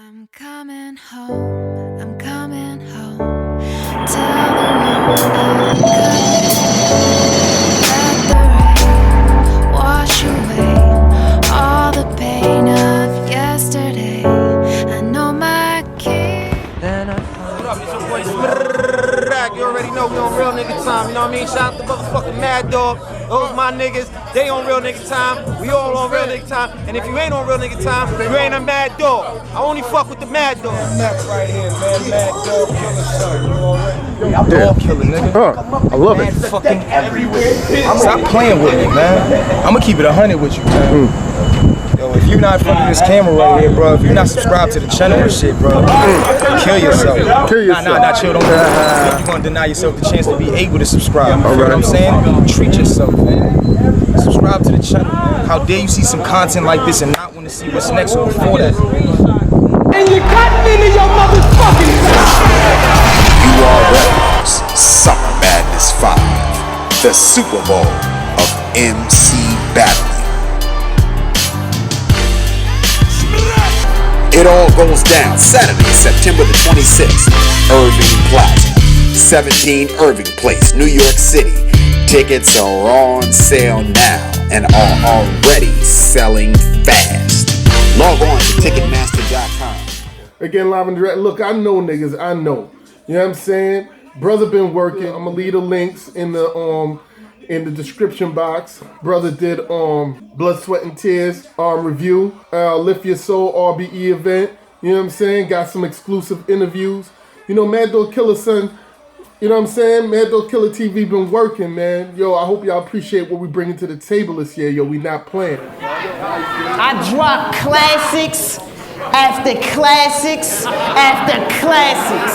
I'm coming home, I'm coming home. Tell the world I'm coming home. Let the rain wash away all the pain of yesterday. I know my king. Then I What up, it's your boy Smirrack. You already know we on real nigga time, you know what I mean? Shout out to motherfucking Mad Dog. Those my niggas, they on real nigga time. We all on real nigga time. And if you ain't on real nigga time, you ain't a Mad Dog. I only fuck with the Mad Dog. Max right here, man. Mad Dog Killer son. You already? I'm dog killer, nigga. I love it. Fucking everywhere. Stop playing with me, man. I'm gonna keep it 100 with you, man. Yo, if you're not in front of this camera right here, bro, if you're not subscribed to the channel and shit, bro, kill yourself. Kill yourself. Nah, chill. Don't do that. You're gonna deny yourself the chance to be able to subscribe. You know what I'm saying? Treat yourself, man. Subscribe to the channel, man. How dare you see some content like this and not want to see what's next or before that? And you got into your motherfucking You are ready. Summer Madness 5, the Super Bowl of MC Battling. It all goes down Saturday, September the 26th, Irving Plaza, 17 Irving Place, New York City. Tickets are on sale now and are already selling fast. Log on to Ticketmaster.com. Again, live and direct. Look, I know niggas, I know. You know what I'm saying? Brother been working. I'm gonna leave the links in the description box. Brother did Blood, Sweat, and Tears review. Lift Your Soul RBE event. You know what I'm saying? Got some exclusive interviews. You know, Mad Dog Killer son. You know what I'm saying? Mad Dog Killer TV been working, man. Yo, I hope y'all appreciate what we bringing to the table this year. Yo, we not playing. I drop classics after classics after classics.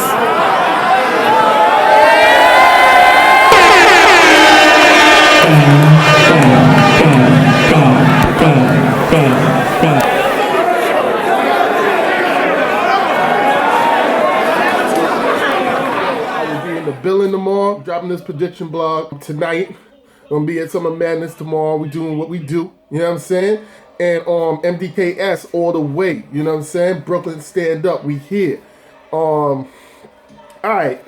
Billing tomorrow, dropping this prediction blog tonight. Gonna be at Summer Madness tomorrow. We doing what we do, you know what I'm saying? And MDKS all the way, you know what I'm saying? Brooklyn stand up, we here. All right.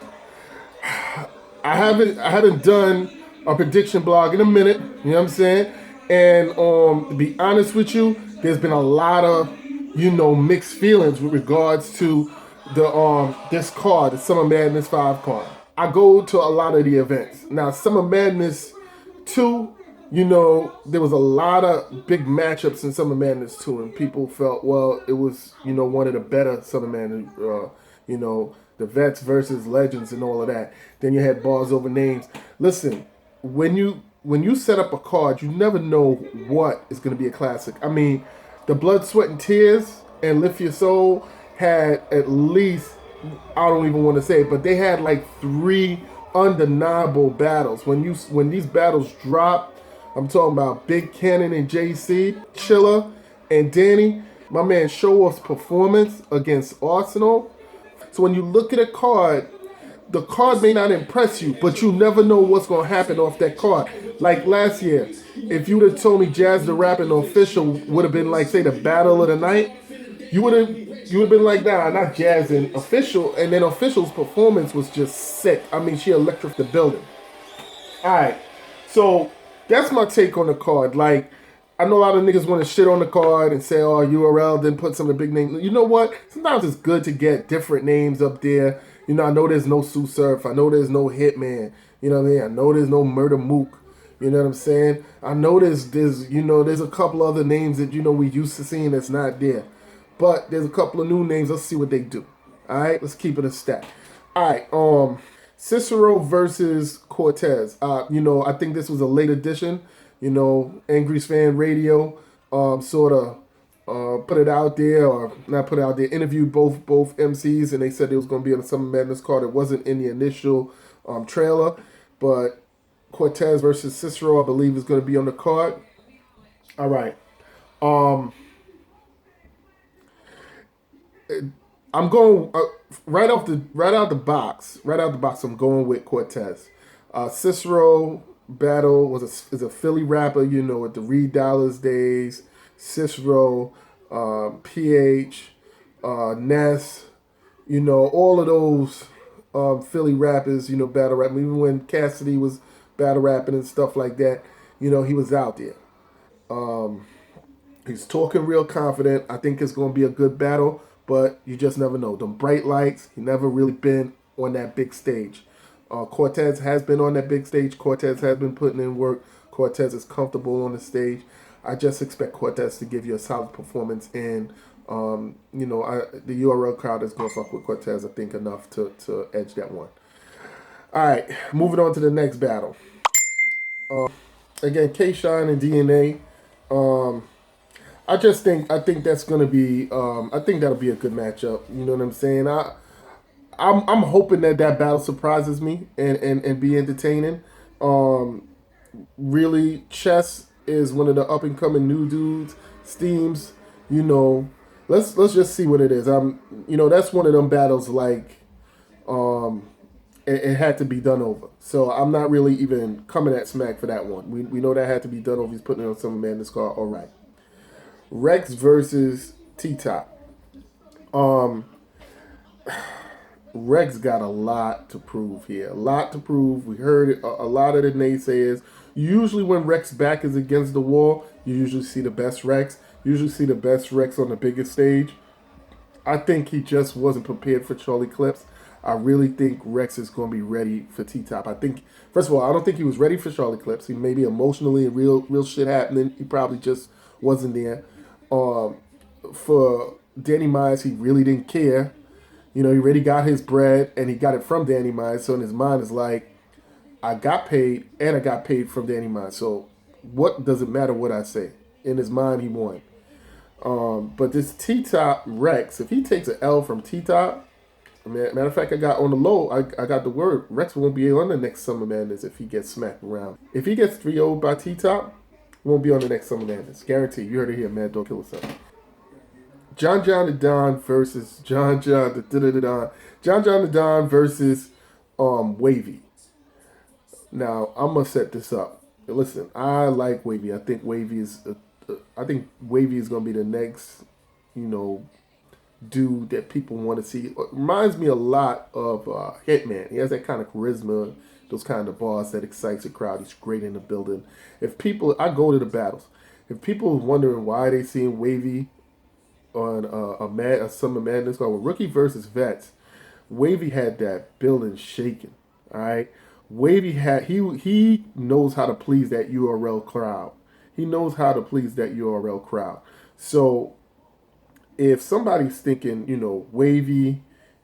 I haven't done a prediction blog in a minute, you know what I'm saying? And to be honest with you, there's been a lot of, mixed feelings with regards to the this card, the Summer Madness 5 card. I go to a lot of the events. Now, Summer Madness 2, there was a lot of big matchups in Summer Madness 2, and people felt, well, it was, one of the better Summer Madness, the vets versus legends and all of that. Then you had bars over names. Listen, when you set up a card, you never know what is going to be a classic. I mean, the Blood, Sweat, and Tears and Lift Your Soul had at least, I don't even want to say it, but they had like 3 undeniable battles. When these battles dropped, I'm talking about Big Cannon and JC, Chilla and Danny. My man Show Off's performance against Arsenal. So when you look at a card, the card may not impress you, but you never know what's going to happen off that card. Like last year, if you would have told me Jazz the Rap and Official would have been like, say, the battle of the night, you would have been like, nah, not Jazz and Official. And then Official's performance was just sick. I mean, she electrified the building. All right. So that's my take on the card. Like, I know a lot of niggas want to shit on the card and say, oh, URL didn't put some of the big names. You know what? Sometimes it's good to get different names up there. I know there's no Sue Surf. I know there's no Hitman. You know what I mean? I know there's no Murder Mook. You know what I'm saying? I know there's a couple other names that, we used to seeing that's not there. But there's a couple of new names. Let's see what they do. All right, let's keep it a stack. All right, Cicero versus Cortez. I think this was a late addition. Angry's Fan Radio sort of put it out there, or not put it out there. Interviewed both MCs, and they said it was going to be on the Summer Madness card. It wasn't in the initial trailer, but Cortez versus Cicero, I believe, is going to be on the card. All right. I'm going right out the box. I'm going with Cortez. Cicero battle is a Philly rapper, at the Reed Dollars days. Cicero, PH, Ness, you know, all of those Philly rappers, you know, battle rapping. Even when Cassidy was battle rapping and stuff like that, you know, he was out there. He's talking real confident. I think it's going to be a good battle, but you just never know. Them bright lights, he never really been on that big stage. Cortez has been on that big stage. Cortez has been putting in work. Cortez is comfortable on the stage. I just expect Cortez to give you a solid performance, and you know, the URL crowd is going to fuck with Cortez, I think, enough to edge that one. All right, moving on to the next battle. Again, K-Shine and DNA. I think that's gonna be I think that'll be a good matchup. You know what I'm saying? I'm hoping that battle surprises me and be entertaining. Really, Chess is one of the up and coming new dudes. Steams, you know, let's just see what it is. You know, that's one of them battles like it had to be done over. So I'm not really even coming at Smack for that one. We know that had to be done over. He's putting it on Summer Madness card. All right. Rex versus T-Top. Rex got a lot to prove here. A lot to prove. We heard it, a lot of the naysayers. Usually when Rex back is against the wall, you usually see the best Rex. You usually see the best Rex on the biggest stage. I think he just wasn't prepared for Charlie Clips. I really think Rex is going to be ready for T-Top. I think, first of all, I don't think he was ready for Charlie Clips. He maybe emotionally and real shit happening. He probably just wasn't there. For Danny Myers, he really didn't care. You know, he already got his bread, and he got it from Danny Myers. So in his mind, is like, I got paid, and I got paid from Danny Myers. So what does it matter what I say? In his mind, he won. But this T-Top Rex, if he takes an L from T-Top, matter of fact, I got on the low, I got the word, Rex won't be on the next Summer Madness if he gets smacked around. If he gets 3-0 by T-Top, he won't be on the next Summer Madness. Guarantee. You heard it here, Mad Dog Killer Son. John the Don versus John the Don. John the Don versus Wavy. Now, I'm going to set this up. Listen, I like Wavy. I think Wavy is going to be the next, you know, dude that people want to see. It reminds me a lot of Hitman. He has that kind of charisma, those kind of bars that excites the crowd. He's great in the building. I go to the battles. If people are wondering why they seeing Wavy on a Summer Madness called Rookie versus Vets, Wavy had that building shaking. All right, Wavy had he knows how to please that URL crowd. He knows how to please that URL crowd. So if somebody's thinking, you know, Wavy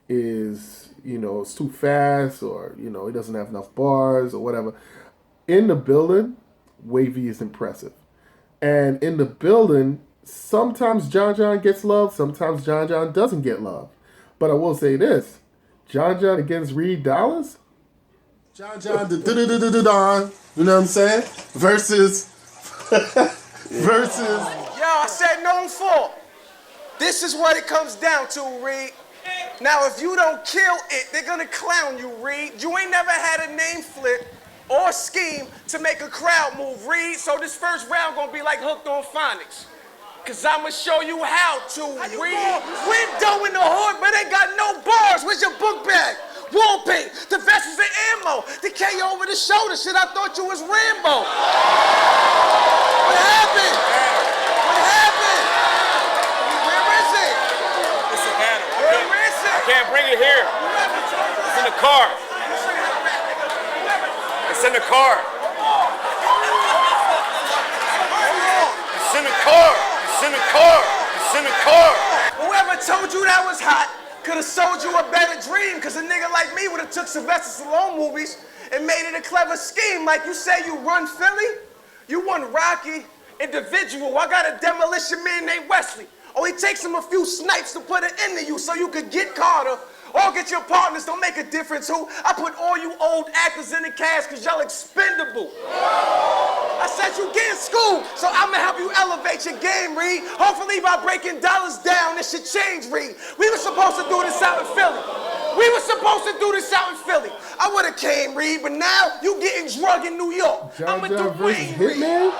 is, you know, it's too fast, or, you know, he doesn't have enough bars or whatever, in the building, Wavy is impressive. And in the building, sometimes John gets love, sometimes John doesn't get love. But I will say this, John against Reed Dollars? John the Don, you know what I'm saying? Versus Yo, I said no fault. This is what it comes down to, Reed. Now, if you don't kill it, they're gonna clown you, Reed. You ain't never had a name flip or scheme to make a crowd move, Reed. So this first round gonna be like Hooked on Phonics. Cause I'ma show you how to, Reed. Window in the hood, but ain't got no bars. Where's your book bag? Wall paint, the vests and ammo, the KO over the shoulder. Shit, I thought you was Rambo. What happened? What happened? Where is it? It's a battle. Where is it? I can't bring it here. It's in the car. It's in the car. It's in the car. It's in the car. It's in the car. Whoever told you that was hot could have sold you a better dream, because a nigga like me would have took Sylvester Stallone movies and made it a clever scheme. Like you say you run Philly, you won Rocky, Individual. I got a demolition man named Wesley. Oh, he takes him a few snipes to put it into you so you could get Carter or get your partners. Don't make a difference who. I put all you old actors in the cast because y'all expendable. I said you get in school, so I'ma help you elevate your game, Reed. Hopefully by breaking dollars down, this should change, Reed. We were supposed to do this out in Philly. We were supposed to do this out in Philly. I would've came, Reed, but now you getting drug in New York. John versus Hitman?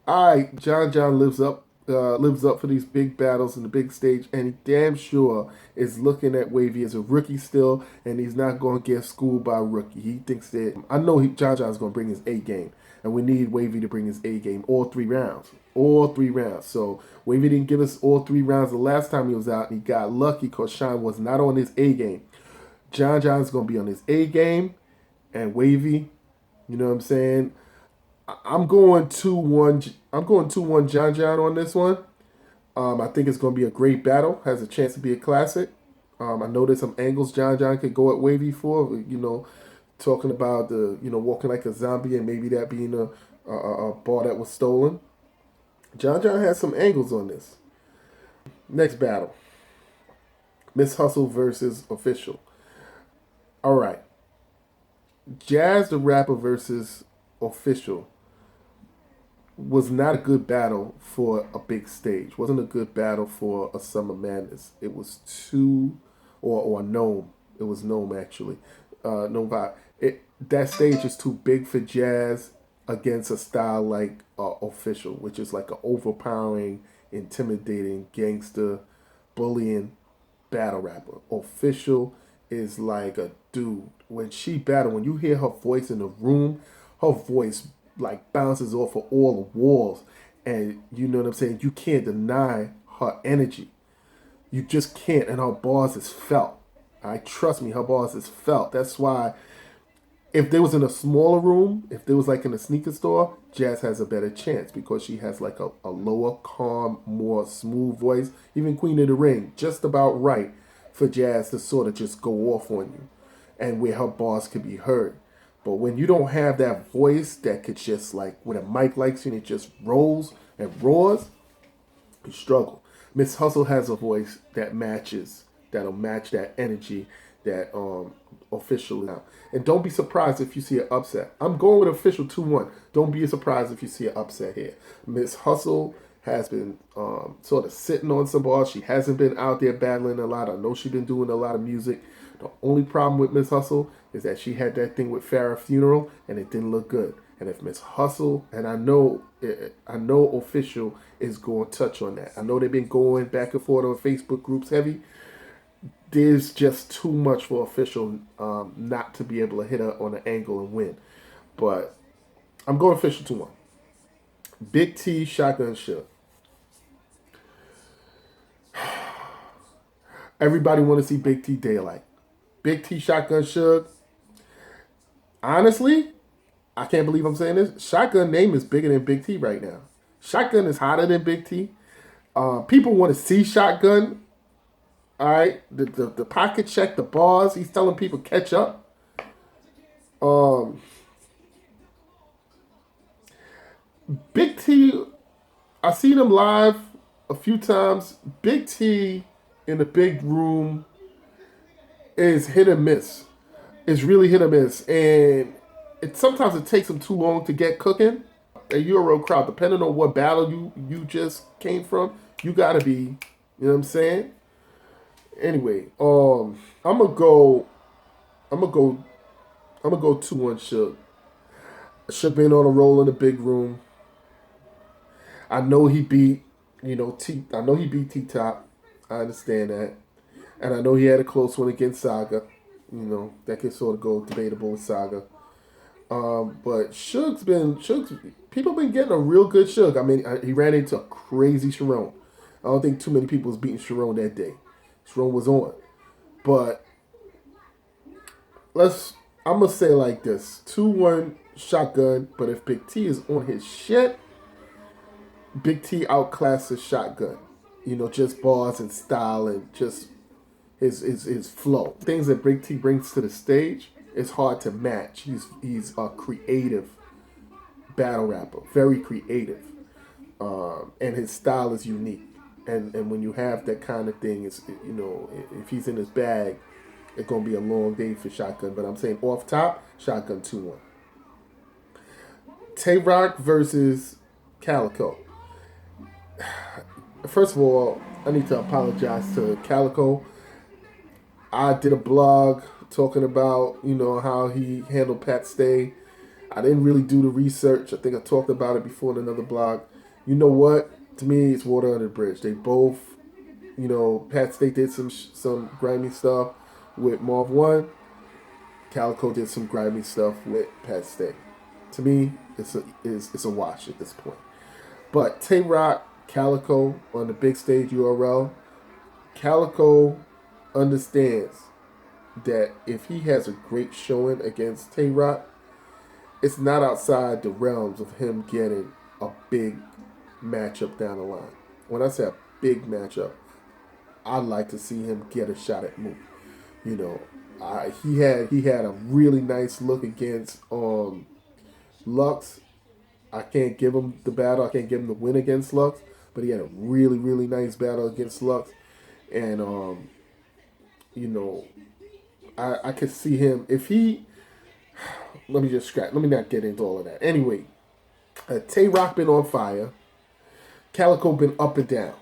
All right, John lives up lives up for these big battles and the big stage, and he damn sure is looking at Wavy as a rookie still, and he's not going to get schooled by a rookie. He thinks that, I know John John's going to bring his A game, and we need Wavy to bring his A game all 3 rounds. All 3 rounds. So Wavy didn't give us all 3 rounds the last time he was out, and he got lucky because Sean was not on his A game. John John's going to be on his A game, and Wavy, you know what I'm saying? I'm going 2-1. I'm going 2-1 John John on this one. I think it's going to be a great battle. Has a chance to be a classic. I know there's some angles John John could go at Wavy for. You know, talking about the walking like a zombie and maybe that being a ball that was stolen. John John has some angles on this. Next battle. Miss Hustle versus Official. All right. Jazz the Rapper versus Official was not a good battle for a big stage. Wasn't a good battle for a Summer Madness. It was or Gnome. It was Gnome actually. Gnome Vibe. That stage is too big for Jazz against a style like Official, which is like an overpowering, intimidating, gangster, bullying battle rapper. Official is like a dude. When she battle, when you hear her voice in the room, her voice like bounces off of all the walls, and you know what I'm saying? You can't deny her energy. You just can't, and her bars is felt. Trust me, her bars is felt. That's why if they was in a smaller room, if they was like in a sneaker store, Jazz has a better chance because she has like a lower, calm, more smooth voice. Even Queen of the Ring, just about right for Jazz to sort of just go off on you and where her bars could be heard. But when you don't have that voice that could just like, when a mic likes you and it just rolls and roars, you struggle. Miss Hustle has a voice that'll match that energy that Official now. And don't be surprised if you see an upset. I'm going with Official 2-1. Don't be surprised if you see an upset here. Miss Hustle has been sort of sitting on some bars. She hasn't been out there battling a lot. I know she's been doing a lot of music. The only problem with Miss Hustle is that she had that thing with Farrah Funeral and it didn't look good. And if Miss Hustle, and I know Official is going to touch on that. I know they've been going back and forth on Facebook groups heavy. There's just too much for Official not to be able to hit her on an angle and win. But I'm going Official 2-1. Big T, Shotgun Suge. Everybody want to see Big T Daylight. Big T, Shotgun Suge. Honestly, I can't believe I'm saying this. Shotgun name is bigger than Big T right now. Shotgun is hotter than Big T. People want to see Shotgun. All right, the pocket check, the bars. He's telling people catch up. Big T, I've seen him live a few times. Big T in the big room is hit or miss. It's really hit or miss, and sometimes it takes him too long to get cooking. A Euro crowd, depending on what battle you just came from, you gotta be, you know what I'm saying? Anyway, I'm gonna go 2-1 Suge. Suge been on a roll in the big room. I know he beat, I know he beat T-Top. I understand that. And I know he had a close one against Saga. That could sort of go debatable with Saga. But people been getting a real good Suge. I mean, he ran into a crazy Sharon. I don't think too many people was beating Sharon that day. Sharon was on. But I'm going to say it like this. 2-1 Shotgun, but if Big T is on his shit, Big T outclasses Shotgun. Just bars and style and just his flow. Things that Big T brings to the stage, it's hard to match. He's a creative battle rapper, very creative. And his style is unique. And when you have that kind of thing, it's if he's in his bag, it's gonna be a long day for Shotgun. But I'm saying off top, Shotgun 2-1. Tay Roc versus Calicoe. First of all, I need to apologize to Calicoe. I did a blog talking about how he handled Pat Stay. I didn't really do the research. I think I talked about it before in another blog. You know what? To me, it's water under the bridge. They both, Pat State did some grimy stuff with Marv 1. Calicoe did some grimy stuff with Pat State. To me, it's a wash at this point. But Tay Roc, Calicoe on the big stage URL, Calicoe understands that if he has a great showing against Tay Roc, it's not outside the realms of him getting a big matchup down the line. When I say a big matchup, I'd like to see him get a shot at Mook. He had a really nice look against Lux. I can't give him the battle. I can't give him the win against Lux, but he had a really, really nice battle against Lux. And, I could see him, if he, let me not get into all of that. Anyway, Tay Roc been on fire. Calicoe been up and down.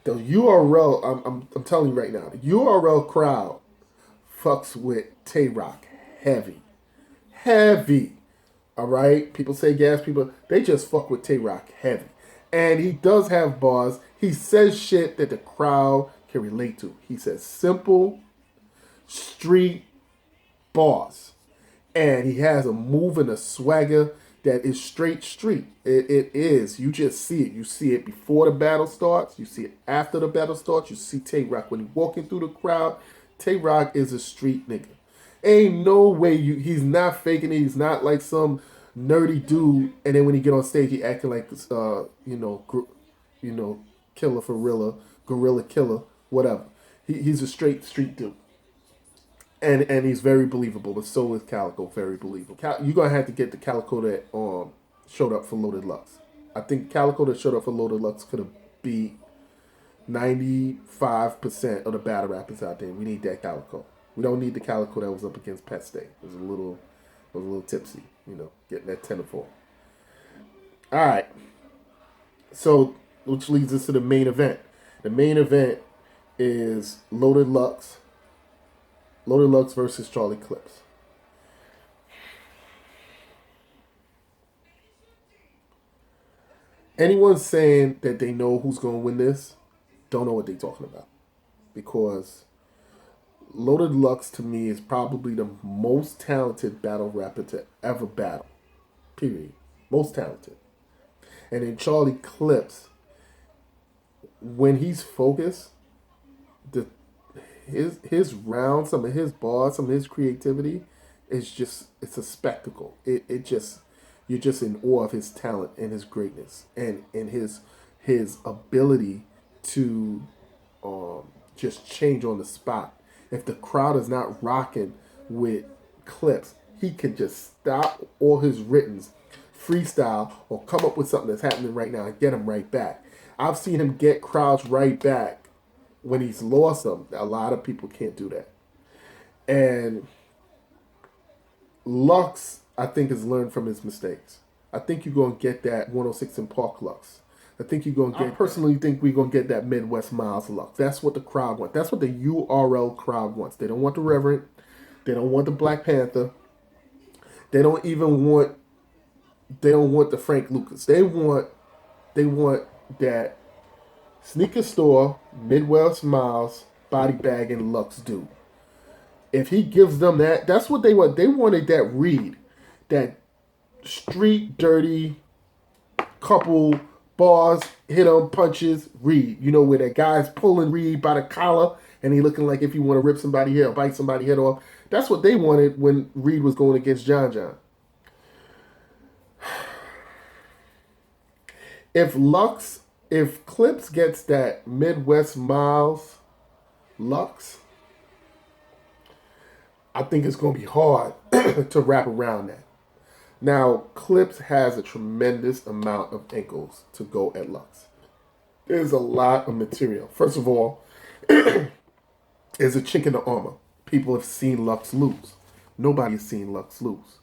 The URL, I'm telling you right now, the URL crowd fucks with Tay Roc heavy. All right? People say gas, they just fuck with Tay Roc heavy. And he does have bars. He says shit that the crowd can relate to. He says simple, street bars. And he has a move and a swagger that is straight street. It is. You just see it. You see it before the battle starts. You see it after the battle starts. You see Tay Roc when he's walking through the crowd. Tay Roc is a street nigga. Ain't no way he's not faking it. He's not like some nerdy dude. And then when he get on stage, he acting like this, killer for real, gorilla killer, whatever. He's a straight street dude. And he's very believable, but so is Calicoe, very believable. You're going to have to get the Calicoe that showed up for Loaded Lux. I think Calicoe that showed up for Loaded Lux could have beat 95% of the battle rappers out there. We need that Calicoe. We don't need the Calicoe that was up against Pat State. It was a little tipsy, getting that 10 to 4. All right. So, which leads us to the main event. The main event is Loaded Lux versus Charlie Clips. Anyone saying that they know who's going to win this, don't know what they're talking about. Because Loaded Lux, to me, is probably the most talented battle rapper to ever battle. Period. Most talented. And then Charlie Clips, when he's focused, his round, some of his bars, some of his creativity it's a spectacle. You're just in awe of his talent and his greatness and his ability to just change on the spot. If the crowd is not rocking with Clips, he can just stop all his writtens, freestyle, or come up with something that's happening right now and get him right back. I've seen him get crowds right back when he's lost them. A lot of people can't do that. And Lux, I think, has learned from his mistakes. I think you're going to get that 106 in Park Lux. I personally think we're going to get that Midwest Miles Lux. That's what the crowd wants. That's what the URL crowd wants. They don't want the Reverend. They don't want the Black Panther. They don't want the Frank Lucas. They want that sneaker store, Midwest Miles, body bag, and Lux dude. If he gives them that, that's what they want. They wanted that Reed, that street dirty couple bars, hit on punches, Reed. Where that guy's pulling Reed by the collar and he looking like if he want to rip somebody head or bite somebody head off. That's what they wanted when Reed was going against John John. If Clips gets that Midwest Miles Lux, I think it's going to be hard to wrap around that. Now, Clips has a tremendous amount of ankles to go at Lux. There's a lot of material. First of all, there's a chink in the armor. People have seen Lux lose. Nobody's seen Lux lose.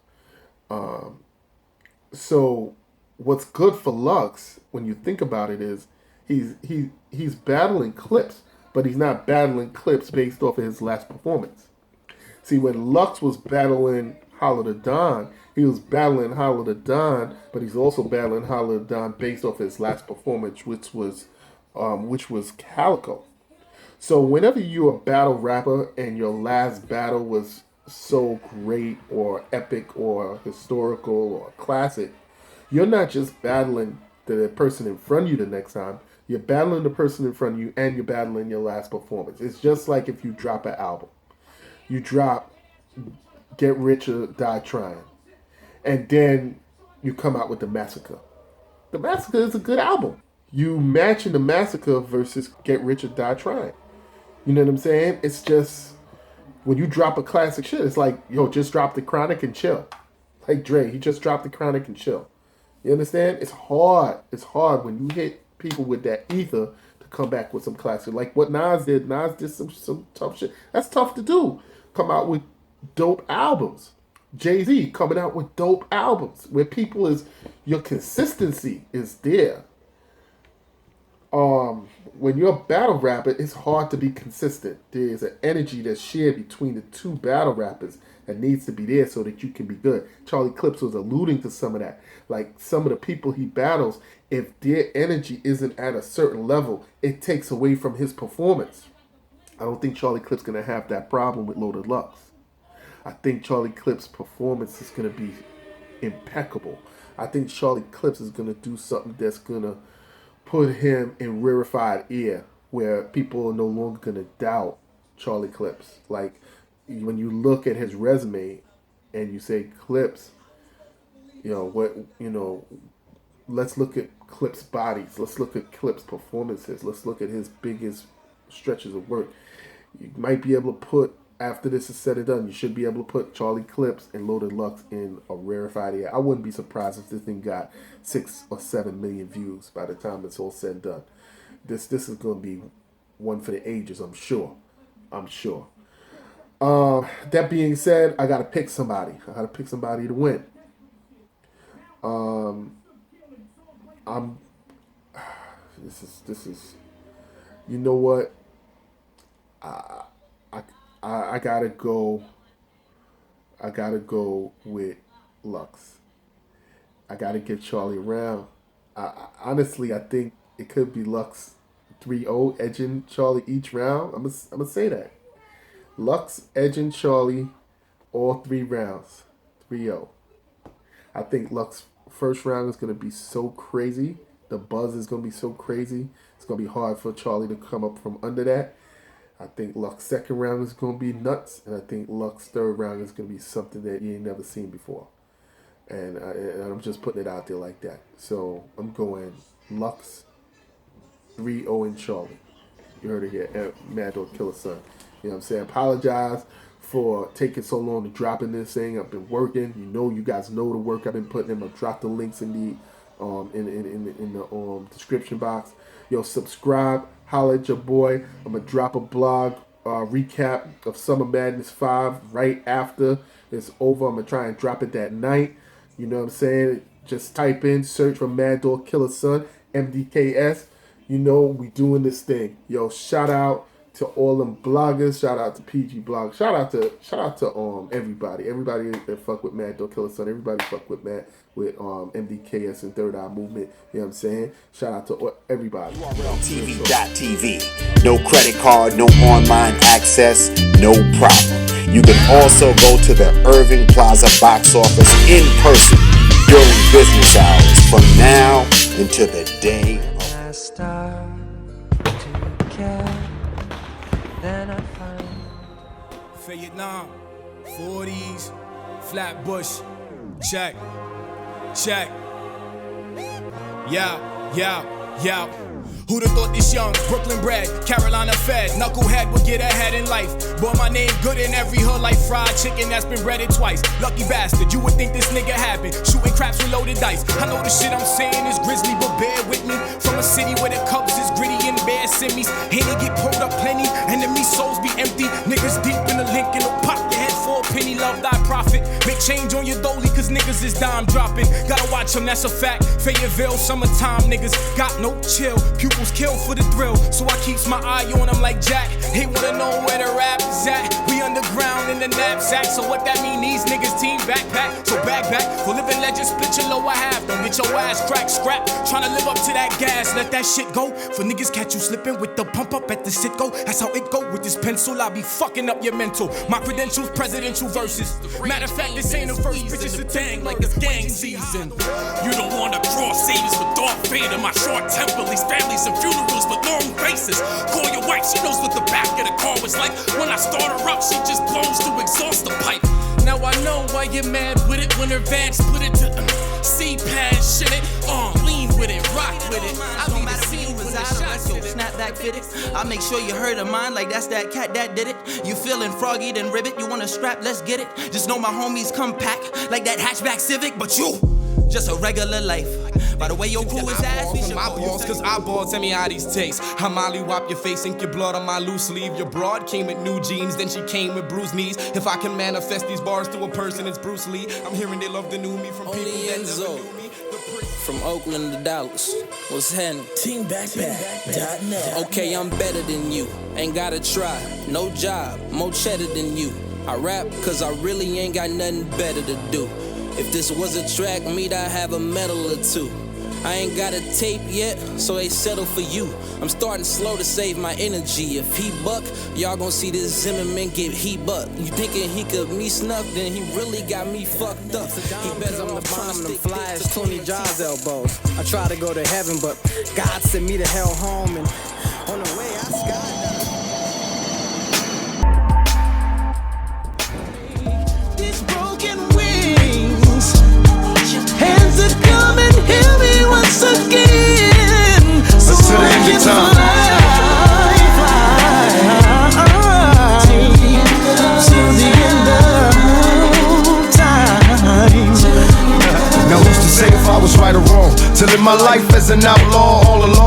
So what's good for Lux, when you think about it, is he's battling Clips, but he's not battling Clips based off of his last performance. See, when Lux was battling Hollow the Don, He was battling Hollow the Don, but he's also battling Hollow the Don based off his last performance, which was Calicoe. So whenever you're a battle rapper and your last battle was so great or epic or historical or classic, you're not just battling the person in front of you the next time. You're battling the person in front of you and you're battling your last performance. It's just like if you drop an album. You drop Get Rich or Die Trying. And then you come out with The Massacre. The Massacre is a good album. You matching The Massacre versus Get Rich or Die Trying. You know what I'm saying? It's just, when you drop a classic shit, it's like, yo, just drop The Chronic and chill. Like Dre, he just dropped The Chronic and chill. You understand? It's hard. It's hard when you hit people with that ether to come back with some classic. Like what Nas did. Nas did some tough shit. That's tough to do. Come out with dope albums. Jay-Z coming out with dope albums where people is, your consistency is there. When you're a battle rapper, it's hard to be consistent. There's an energy that's shared between the two battle rappers that needs to be there so that you can be good. Charlie Clips was alluding to some of that. Like some of the people he battles, if their energy isn't at a certain level, it takes away from his performance. I don't think Charlie Clips going to have that problem with Loaded Lux. I think Charlie Clips' performance is going to be impeccable. I think Charlie Clips is going to do something that's going to put him in rarefied air where people are no longer going to doubt Charlie Clips. Like when you look at his resume and you say Clips, let's look at Clips' bodies. Let's look at Clips' performances. Let's look at his biggest stretches of work. You might be able to put, after this is said and done, you should be able to put Charlie Clips and Loaded Lux in a rarefied air. I wouldn't be surprised if this thing got 6 or 7 million views by the time it's all said and done. This is going to be one for the ages, I'm sure. That being said, I got to pick somebody. I got to pick somebody to win. This is, you know what? I gotta go with Lux. I gotta get Charlie around. Honestly, I think it could be Lux 3-0 edging Charlie each round. I'm gonna say that. Lux edging Charlie all 3 rounds. 3-0. I think Lux first round is gonna be so crazy. The buzz is gonna be so crazy. It's gonna be hard for Charlie to come up from under that. I think Lux second round is going to be nuts, and I think Lux third round is going to be something that you ain't never seen before. And I'm just putting it out there like that. So I'm going Lux 3-0 in Charlie. You heard it here, Mad Dog Killer Son. You know what I'm saying? Apologize for taking so long to dropping this thing. I've been working. You guys know the work I've been putting in. I'll drop the links in the description box. Yo, subscribe. Holla at your boy. I'm going to drop a blog recap of Summer Madness 5 right after it's over. I'm going to try and drop it that night. You know what I'm saying? Just type in, search for Mad Dog Killer Son, MDKS. We doing this thing. Yo, shout out to all them bloggers. Shout out to PG Blog. Shout out to everybody. Everybody that fuck with Mad Dog Killer Son. Everybody fuck with MDKS and Third Eye Movement. You know what I'm saying? Shout out to everybody. TV.tv. No credit card, no online access, no problem. You can also go to the Irving Plaza box office in person during business hours from now until the day of. Vietnam, 40s, Flatbush, check. Yeah. Who'd have thought this young, Brooklyn bred, Carolina fed, knucklehead would get ahead in life. Boy, my name good in every hood like fried chicken that's been breaded twice. Lucky bastard, you would think this nigga had been shooting craps with loaded dice. I know the shit I'm saying is grisly, but bear with me. From a city where the Cubs is gritty and bare simmies. Here they get pulled up plenty, enemy souls be empty. Niggas deep in the link and they'll pop your head for a penny. Love thy profit, make change on your dolly cause niggas is dime dropping. Gotta watch them, that's a fact. Fayetteville, summertime, niggas got no chill. Pupils kill for the thrill, so I keeps my eye on them like Jack. They wanna know where the rap is at. We underground in the knapsack. So what that mean? These niggas team backpack. So back. For living legends, split your lower half. Don't get your ass cracked, scrap. Tryna live up to that gas, let that shit go. For niggas catch you slipping with the pump up at the sit-go. That's how it go with this pencil. I be fucking up your mental. My credentials, presidential verses. Matter of fact, this ain't a first, bitch, it's a thing like it's gang season. You don't wanna cross savers with dark fade. My short temper leaves families and funerals with long faces. Call your wife, she knows what the back of the car was like. When I start her up, she just blows to exhaust the pipe. Now I know why you're mad with it when her van split it to C-pad shit it. Lean with it, rock with it. I don't matter who you was out unless your snapback fit it. I make sure you heard of mine like that's that cat that did it. You feeling froggy then ribbit, you want a strap, let's get it. Just know my homies come pack like that hatchback Civic, but you just a regular life. By the way your crew is ass, we should my balls, cause eyeballs tell me how these taste. I molly wop your face, ink your blood on my loose sleeve. Your broad came with new jeans, then she came with bruised knees. If I can manifest these bars to a person, it's Bruce Lee. I'm hearing they love the new me from people that never knew me. From Oakland to Dallas, what's happening? TeamBackpack.net. Okay, I'm better than you, ain't gotta try. No job, more cheddar than you. I rap cause I really ain't got nothing better to do. If this was a track meet, I'd have a medal or two. I ain't got a tape yet, so they settle for you. I'm starting slow to save my energy. If he buck, y'all gon' see this Zimmerman get he buck. You thinking he could me snuff, then he really got me fucked up. He better on the bomb, them fly as Tony Jaw's elbows. I try to go to heaven, but God sent me to hell home, and on the way I skydived. These broken wings, hands that come and heal me once again. So I can fly till the end of time. Now who's to say if I was right or wrong? To live my life as an outlaw,